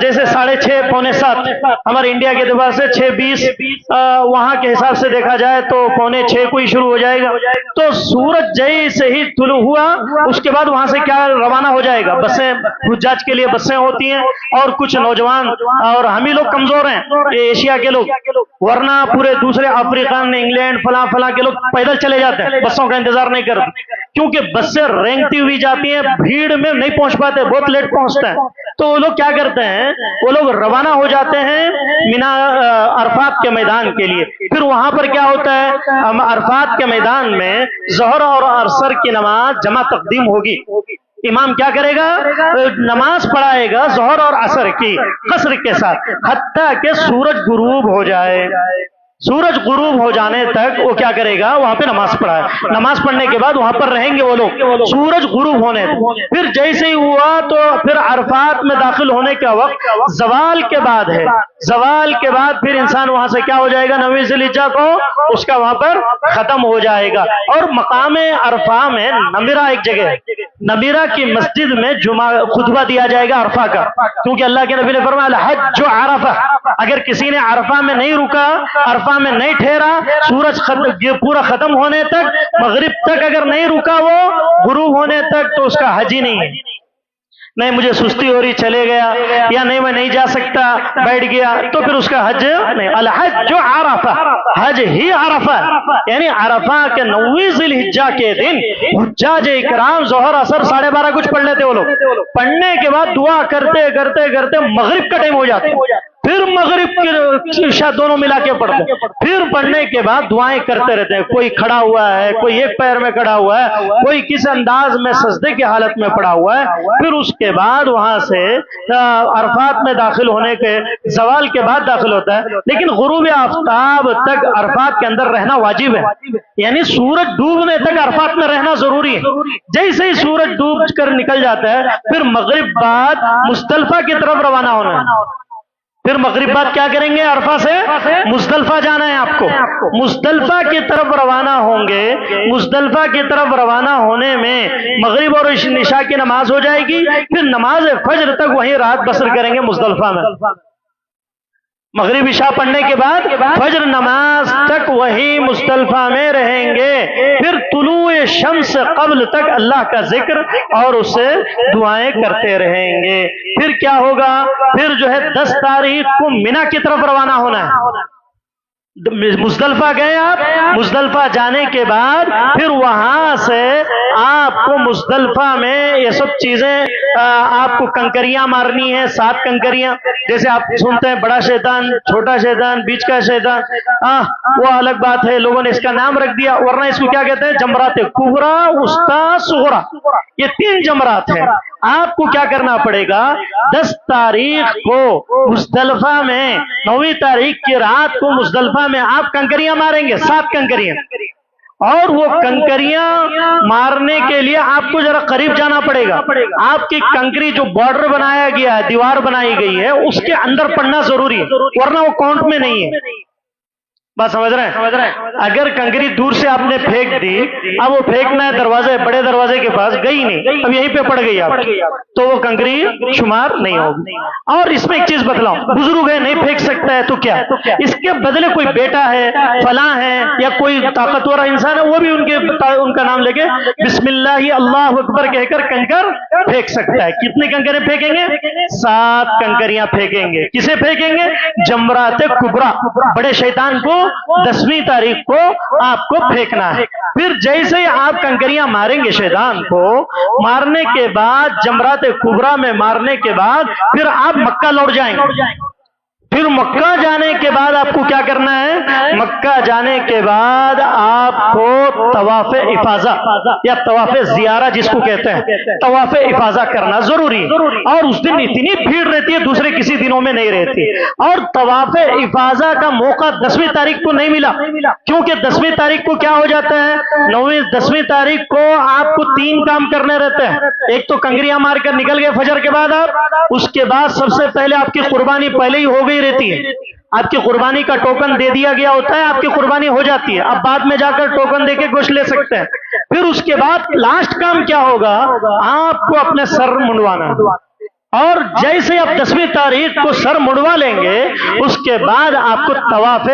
[SPEAKER 1] جیسے 6:30 پونے 7 ہمارے انڈیا کے اعتبار سے 6:20 وہاں کے حساب سے دیکھا جائے تو پونے 6 کو ہی شروع ہو جائے گا۔ تو سورج جیسے ہی طلوع ہوا اس کے بعد وہاں سے کیا روانہ ہو جائے گا؟ بسیں، حجاج کے لیے بسیں ہوتی ہیں، اور کچھ نوجوان اور ہم ہی لوگ کمزور ہیں ایشیا کے لوگ، ورنہ پورے دوسرے افریقن، انگلینڈ، فلاں فلاں کے لوگ پیدل چلے جاتے ہیں، بسوں کا انتظار نہیں کرتے، کیونکہ بسیں رینگتی ہوئی جاتی ہیں، بھیڑ میں نہیں پہنچ پاتے، بہت لیٹ پہنچتے ہیں۔ تو وہ لوگ کیا کرتے ہیں؟ وہ لوگ روانہ ہو جاتے ہیں مینا عرفات کے میدان کے لیے۔ پھر وہاں پر کیا ہوتا ہے؟ عرفات کے میدان میں ظہر اور عصر کی نماز جمع تقدیم ہوگی، امام کیا کرے گا؟ نماز پڑھائے گا ظہر اور عصر کی قصر کے ساتھ، حتیٰ کہ سورج غروب ہو جائے۔ سورج غروب ہو جانے تک وہ کیا کرے گا؟ وہاں پہ نماز پڑھائے، نماز پڑھنے کے بعد وہاں پر رہیں گے وہ لوگ سورج غروب ہونے تک۔ پھر جیسے ہی ہوا تو پھر عرفات میں داخل ہونے کا وقت زوال کے بعد ہے، زوال کے بعد پھر انسان وہاں سے کیا ہو جائے گا؟ 9ویں ذی الحجہ کو اس کا وہاں پر ختم ہو جائے گا۔ اور مقام عرفہ میں نمیرہ ایک جگہ ہے، نمیرہ کی مسجد میں جمعہ خطبہ دیا جائے گا عرفہ کا، کیونکہ اللہ کے نبی نے فرمایا الحج عرفہ، اگر کسی نے عرفہ میں نہیں رکا، عرفہ میں نہیں ٹھہرا، سورج پورا ختم ہونے تک، مغرب تک اگر نہیں رکا، وہ غروب ہونے تک، تو اس کا حج ہی نہیں ہے۔ نہیں مجھے سستی ہو رہی چلے گیا، یا نہیں میں نہیں جا سکتا بیٹھ گیا، تو پھر اس کا حج نہیں۔ الحج عرفہ، حج ہی عرفہ، یعنی عرفہ کے 9ویں ذی الحجہ کے دن حجاج اکرام ظہر اثر 12:30 کچھ پڑھ لیتے وہ لوگ، پڑھنے کے بعد دعا کرتے کرتے کرتے مغرب کا ٹائم ہو جاتا ہے، پھر مغرب کی عشاء دونوں ملا کے پڑھتے ہیں، پھر پڑھنے کے بعد دعائیں کرتے رہتے ہیں. کوئی کھڑا ہوا ہے، کوئی ایک پیر میں کھڑا ہوا ہے، کوئی کس انداز میں سجدے کی حالت میں پڑا ہوا ہے. پھر اس کے بعد وہاں سے عرفات میں داخل ہونے کے زوال کے بعد داخل ہوتا ہے. لیکن غروب آفتاب تک عرفات کے اندر رہنا واجب ہے، یعنی سورج ڈوبنے تک عرفات میں رہنا ضروری ہے. جیسے ہی سورج ڈوب کر نکل جاتا ہے پھر مغرب بعد مزدلفہ کی طرف روانہ ہونا ہے. پھر مغرب بعد کیا کریں گے؟ عرفہ سے مزدلفہ جانا ہے آپ کو. مزدلفہ کی طرف روانہ ہوں گے. مزدلفہ کی طرف روانہ ہونے میں مغرب اور عشاء کی نماز ہو جائے گی. پھر نماز فجر تک وہیں رات بسر کریں گے مزدلفہ میں. مغرب عشاء پڑھنے کے بعد فجر نماز تک وہی مزدلفہ میں رہیں گے. پھر طلوع شمس قبل تک اللہ کا ذکر اور اسے دعائیں کرتے رہیں گے. پھر کیا ہوگا؟ پھر جو ہے 10 تاریخ کو مینا کی طرف روانہ ہونا ہے. مزدلفہ گئے آپ، مزدلفہ جانے کے بعد پھر وہاں سے آپ کو مزدلفہ میں یہ سب چیزیں آپ کو کنکریاں مارنی ہیں. 7 کنکریاں، جیسے آپ سنتے ہیں بڑا شیطان، چھوٹا شیطان، بیچ کا شیطان، وہ الگ بات ہے، لوگوں نے اس کا نام رکھ دیا، ورنہ اس کو کیا کہتے ہیں؟ جمرات کبریٰ، وسطیٰ، صغریٰ. یہ 3 جمرات ہیں. آپ کو کیا کرنا پڑے گا؟ 10 تاریخ کو مزدلفہ میں، 9 تاریخ کی رات کو مزدلفہ میں آپ کنکریاں ماریں گے، 7 کنکریاں. اور وہ کنکریاں مارنے کے لیے آپ کو ذرا قریب جانا پڑے گا. آپ کی کنکری جو بارڈر بنایا گیا ہے، دیوار بنائی گئی ہے، اس کے اندر پڑنا ضروری ہے، ورنہ وہ کاؤنٹ میں نہیں ہے. بات سمجھ رہے ہیں؟ اگر کنکری دور سے آپ نے پھینک دی، اب وہ پھینکنا ہے دروازے، بڑے دروازے کے پاس، گئی نہیں، اب یہیں پہ پڑ گئی آپ، تو وہ کنکری شمار نہیں ہوگی. اور اس میں ایک چیز بتلاؤں، بزرگ ہے نہیں پھینک سکتا ہے تو کیا؟ اس کے بدلے کوئی بیٹا ہے، فلاں ہے، یا کوئی طاقتور انسان ہے، وہ بھی ان کا نام لے کے بسم اللہ اللہ اکبر کہہ کر کنکر پھینک سکتا ہے. کتنے کنکریں پھینکیں گے؟ 7 کنکریاں پھینکیں گے. کسے پھینکیں گے؟ جمرات کبریٰ، بڑے شیطان کو 10ویں تاریخ کو آپ کو پھینکنا ہے. پھر جیسے ہی آپ کنکریاں ماریں گے شیطان کو، مارنے کے بعد جمرات کبریٰ میں مارنے کے بعد پھر آپ مکہ لوٹ جائیں گے. پھر مکہ جانے کے بعد آپ کو کیا کرنا ہے؟ مکہ جانے کے بعد آپ کو طواف افاضہ یا طواف زیارہ جس کو کہتے ہیں، طواف افاضہ کرنا ضروری ہے. اور اس دن اتنی بھیڑ رہتی ہے، دوسرے کسی دنوں میں نہیں رہتی. اور طواف افاضہ کا موقع 10ویں تاریخ کو نہیں ملا، کیونکہ 10ویں تاریخ کو کیا ہو جاتا ہے؟ 10ویں تاریخ کو آپ کو 3 کام کرنے رہتے ہیں. ایک تو کنکریاں مار کر نکل گئے فجر کے بعد آپ، اس کے بعد سب سے پہلے آپ کی قربانی پہلے ہی ہو گئی رہتی ہے. آپ کی قربانی کا ٹوکن دے دیا گیا ہوتا ہے، آپ کی قربانی ہو جاتی ہے. اب بعد میں جا کر ٹوکن دے کے گوشت لے سکتے ہیں. پھر اس کے بعد لاسٹ کام کیا ہوگا؟ آپ کو اپنے سر منڈوانا ہے. اور جیسے آپ 10ویں تاریخ کو سر مڑوا لیں گے، اس کے بعد آپ کو طواف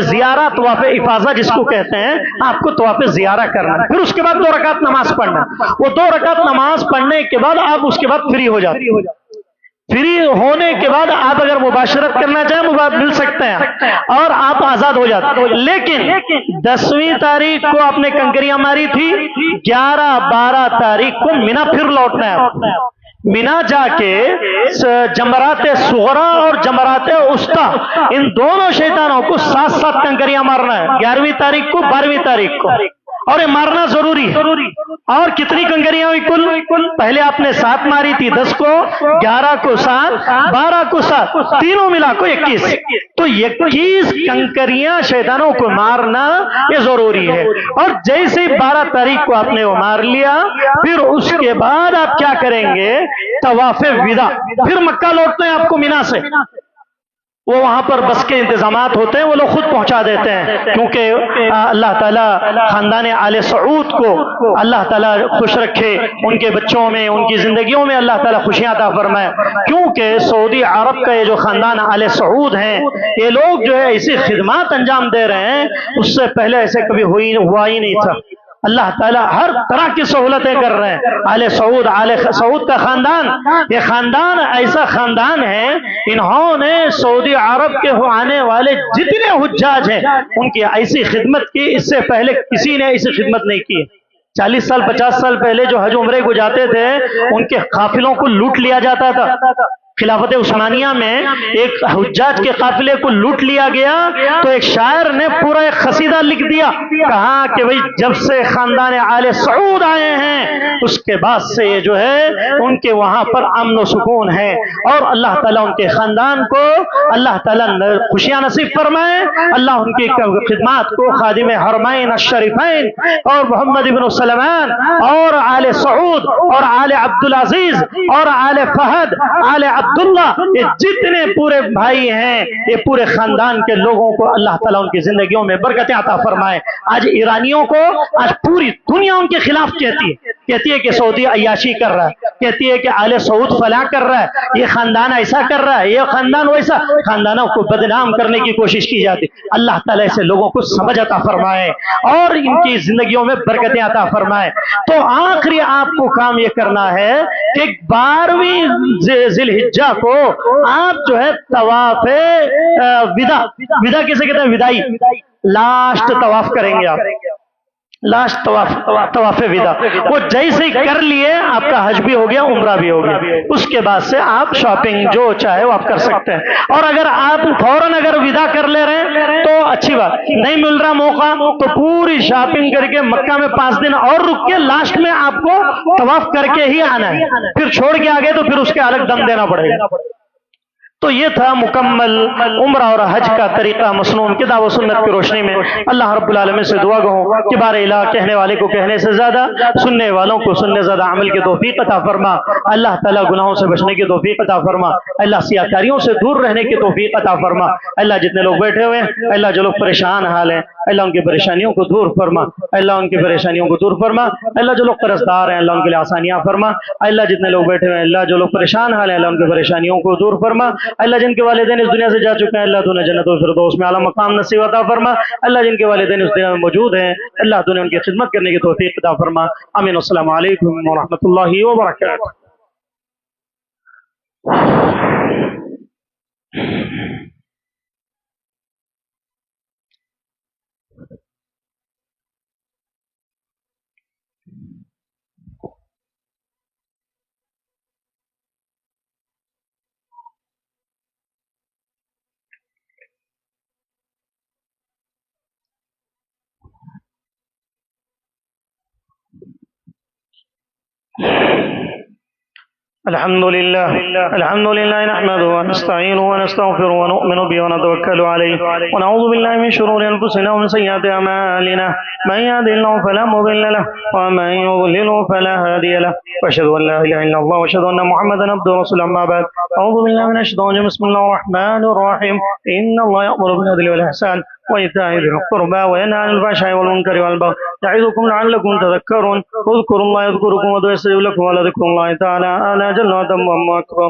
[SPEAKER 1] زیارہ، طواف افاضہ جس کو کہتے ہیں، آپ کو طواف زیارہ کرنا ہے. پھر اس کے بعد 2 رکعت نماز پڑھنا ہے. وہ 2 رکعت نماز پڑھنے کے بعد آپ اس کے بعد فری ہو جاتے ہیں. فری ہونے کے بعد آپ اگر مباشرت کرنا چاہیں مل سکتے ہیں اور آپ آزاد ہو جاتے ہیں. لیکن 10ویں تاریخ کو آپ نے کنکریاں ماری تھی، 11 12 تاریخ کو مینا پھر لوٹنا ہے. مینا جا کے جمرات صغریٰ اور جمرات وسطیٰ ان دونوں شیطانوں کو 7 کنکریاں مارنا ہے. 11ویں تاریخ کو، 12ویں تاریخ کو، اور یہ مارنا ضروری ہے. اور کتنی کنکریاں ہوئی کل؟ پہلے آپ نے 7 ماری تھی، 10 کو، 11 کو 7، 12 کو 7، تینوں ملا کو 21. تو 21 کنکریاں شیطانوں کو مارنا یہ ضروری ہے. اور جیسے ہی 12 تاریخ کو آپ نے وہ مار لیا، پھر اس کے بعد آپ کیا کریں گے؟ طواف وداع. پھر مکہ لوٹنا ہے آپ کو مینا سے. وہ وہاں پر بس کے انتظامات ہوتے ہیں، وہ لوگ خود پہنچا دیتے ہیں، کیونکہ اللہ تعالیٰ خاندان آل سعود کو اللہ تعالیٰ خوش رکھے، ان کے بچوں میں، ان کی زندگیوں میں اللہ تعالیٰ خوشیاں عطا فرمائے. کیونکہ سعودی عرب کا یہ جو خاندان آل سعود ہیں، یہ لوگ جو ہے ایسی خدمات انجام دے رہے ہیں اس سے پہلے ایسے کبھی ہوا ہی نہیں تھا. اللہ تعالیٰ ہر طرح کی سہولتیں کر رہے ہیں. آل سعود کا خاندان، یہ خاندان ایسا خاندان ہے، انہوں نے سعودی عرب کے آنے والے جتنے حجاج ہیں ان کی ایسی خدمت کی، اس سے پہلے کسی نے ایسی خدمت نہیں کی. 40 سال 50 سال پہلے جو حج عمرے کو جاتے تھے، ان کے قافلوں کو لوٹ لیا جاتا تھا. خلافت عثمانیہ میں ایک حجاج کے قافلے کو لوٹ لیا گیا تو ایک شاعر نے پورا ایک قصیدہ لکھ دیا، کہا کہ بھئی جب سے خاندان آل سعود آئے ہیں اس کے بعد سے یہ جو ہے ان کے وہاں پر امن و سکون ہے، اور اللہ تعالیٰ ان کے خاندان کو اللہ تعالیٰ خوشیاں نصیب فرمائے، اللہ ان کی خدمات کو خادم حرمین الشریفین اور محمد بن سلمان اور آل سعود اور آل عبدالعزیز اور آل فہد آل عبداللہ، یہ جتنے پورے بھائی ہیں یہ پورے خاندان کے لوگوں کو اللہ تعالیٰ ان کی زندگیوں میں برکتیں عطا فرمائے۔ آج ایرانیوں کو آج پوری دنیا ان کے خلاف کہتی ہے کہ سعودی عیاشی کر رہا ہے، کہتی ہے کہ آل سعود فلاں کر رہا ہے، یہ خاندان ایسا کر رہا ہے، یہ خاندان ویسا، خاندانوں کو بدنام کرنے کی کوشش کی جاتی۔ اللہ تعالیٰ ایسے لوگوں کو سمجھ عطا فرمائے اور ان کی زندگیوں میں برکتیں عطا فرمائے۔ تو آخری آپ کو کام یہ کرنا ہے کہ 12ویں ذی الحجہ کو آپ جو ہے طواف ودا کسے کہتے ہیں؟ ودائی، لاسٹ طواف کریں گے آپ، لاسٹ طواف ودا، وہ جیسے ہی کر لیے آپ کا حج بھی ہو گیا، عمرہ بھی ہو گیا، اس کے بعد سے آپ شاپنگ جو چاہے وہ آپ کر سکتے ہیں۔ اور اگر آپ فوراً اگر ودا کر لے رہے ہیں تو اچھی بات، نہیں مل رہا موقع تو پوری شاپنگ کر کے مکہ میں 5 دن اور رک کے لاسٹ میں آپ کو طواف کر کے ہی آنا ہے، پھر چھوڑ کے آگے تو پھر اس کے الگ دم دینا پڑے گا۔ تو یہ تھا مکمل عمرہ اور حج کا طریقہ مسنون کتاب و سنت کی روشنی میں۔ اللہ رب العالمین سے دعا گو کہ بار الہ کہنے والے کو کہنے سے زیادہ، سننے والوں کو سننے زیادہ عمل کی توفیق عطا فرما۔ اللہ تعالیٰ گناہوں سے بچنے کی توفیق عطا فرما، اللہ سیاکاریوں سے دور رہنے کی توفیق عطا فرما۔ اللہ جتنے لوگ بیٹھے ہوئے ہیں، اللہ جو لوگ پریشان حال ہیں، اللہ ان کی پریشانیوں کو دور فرما، اللہ ان کی پریشانیوں کو دور فرما۔ اللہ جو لوگ قرض دار ہیں، اللہ ان کے لیے آسانیاں فرما۔ اللہ جتنے لوگ بیٹھے ہوئے ہیں، اللہ جو لوگ پریشان حال ہیں، اللہ ان کی پریشانیوں کو دور فرما۔ اللہ جن کے والدین اس دنیا سے جا چکے ہیں، اللہ تو انہیں جنت الفردوس میں اعلیٰ مقام نصیب عطا فرما۔ اللہ جن کے والدین اس دنیا میں موجود ہیں، اللہ تو انہیں ان کی خدمت کرنے کی توفیق عطا فرما۔ آمین۔ السلام علیکم ورحمۃ اللہ وبرکاتہ۔ الحمد لله نحمده ونستعينه ونستغفره ونؤمن به ونتوكل عليه ونعوذ بالله من شرور أنفسنا ومن سيئات أعمالنا، من يهده الله فلا مضل له ومن يضلل فلا هادي له، وأشهد أن لا إله إلا الله وأشهد أن محمدا عبده ورسوله، أما بعد أعوذ بالله من الشيطان الرجيم، بسم الله الرحمن الرحيم، إن الله يأمر بالعدل والإحسان وإيتاء ذي القربى وينهى عن الفحشاء والمنكر والبغي يعظكم لعلكم تذكرون، اذكروا الله يذكركم وادعوه يستجب لكم ولذكر الله تعالى أعلى جل وعلا أكبر۔